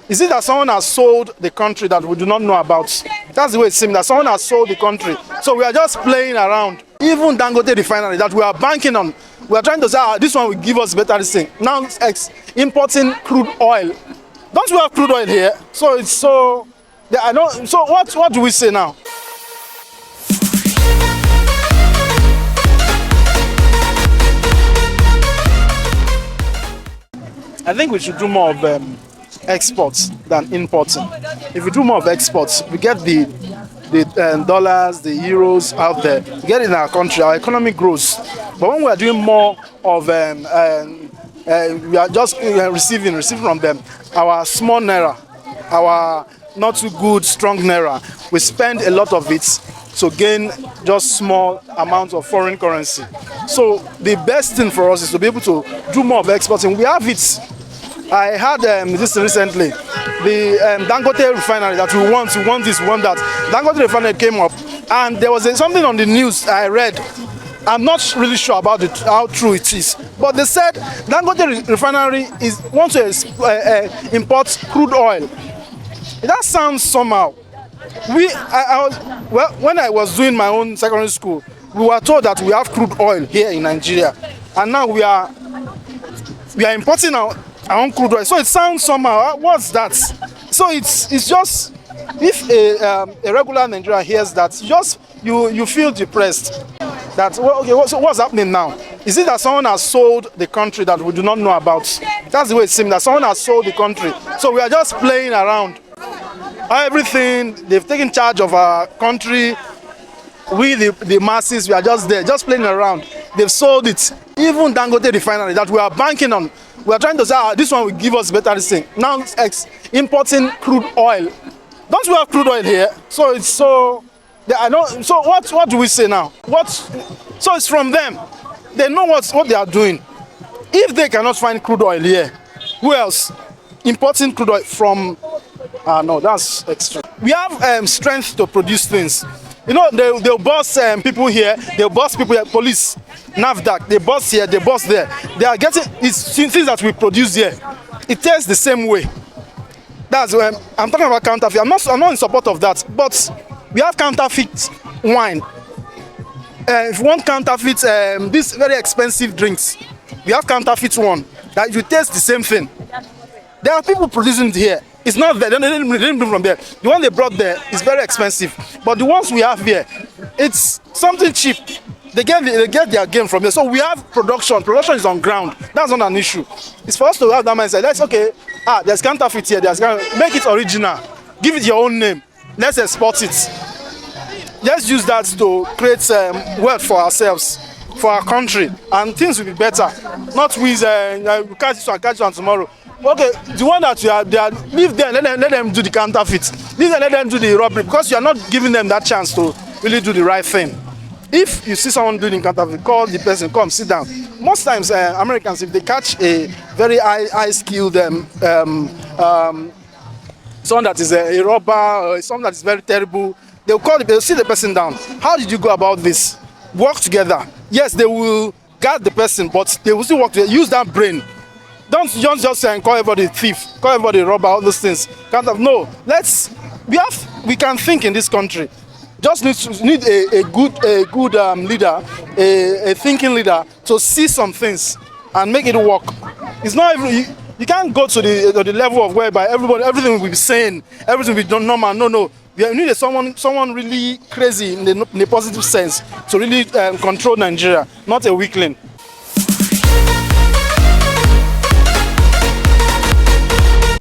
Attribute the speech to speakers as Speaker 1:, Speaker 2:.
Speaker 1: Is it that someone has sold the country that we do not know about? That's the way it seems, that someone has sold the country. So we are just playing around. Even Dangote refinery that we are banking on, we are trying to say, this one will give us better this thing. Now importing crude oil. Don't we have crude oil here? So it's so, yeah, I don't. So what do we say now? I think we should do more of exports than importing. If we do more of exports, we get the dollars, the euros out there, we get it in our country, our economy grows. But when we are doing more of, we are just receiving from them our small naira, our not too good strong naira. We spend a lot of it to gain just small amounts of foreign currency. So the best thing for us is to be able to do more of exporting. We have it. I had this recently, the Dangote refinery that we want that. Dangote refinery came up, and there was something on the news I read. I'm not really sure about it, how true it is, but they said Dangote refinery wants to import crude oil. That sounds somehow. When I was doing my own secondary school, we were told that we have crude oil here in Nigeria, and now we are importing our own crude oil. So it sounds somehow. What's that? So it's just, if a regular Nigerian hears that, you feel depressed. That, okay, so what's happening now? Is it that someone has sold the country that we do not know about? That's the way it seems, that someone has sold the country. So we are just playing around. Everything, they've taken charge of our country. We, the masses, we are just there, just playing around. They've sold it. Even Dangote refinery that we are banking on, we are trying to say, this one will give us better this thing. Now importing crude oil. Don't we have crude oil here? So it's so, I don't. So what do we say now? So it's from them. They know what they are doing. If they cannot find crude oil here, who else? Importing crude oil from? No, that's extreme. We have strength to produce things. You know, they'll boss people here, they'll boss people here, police, NAFDAC, they boss here, they boss there. They are getting things that we produce here. It tastes the same way. That's when I'm talking about counterfeit. I'm not in support of that, but we have counterfeit wine. If you want counterfeit, these very expensive drinks, we have counterfeit one that you taste the same thing. There are people producing it here. It's not there. They didn't bring from there. The one they brought there is very expensive. But the ones we have here, it's something cheap. They get their game from there. So we have production. Production is on ground. That's not an issue. It's for us to have that mindset. Let's, okay, there's counterfeit here. Make it original. Give it your own name. Let's export it. Let's use that to create wealth for ourselves, for our country, and things will be better. Not with catch this one tomorrow. Okay, the one that they are leave them, let them do the counterfeit. Leave them, let them do the robbery, because you are not giving them that chance to really do the right thing. If you see someone doing counterfeit, call the person, come sit down. Most times, Americans, if they catch a very high skilled someone that is a robber or someone that is very terrible, they'll sit the person down. How did you go about this? Work together. Yes, they will guard the person, but they will still work together. Use that brain. Don't just call everybody thief, call everybody robber, all those things. No, we can think in this country. Just need a good leader, a thinking leader to see some things and make it work. It's not even, you can't go to the level of whereby everything will be sane, everything will be done normal. No. We need someone really crazy in the positive sense to really control Nigeria, not a weakling.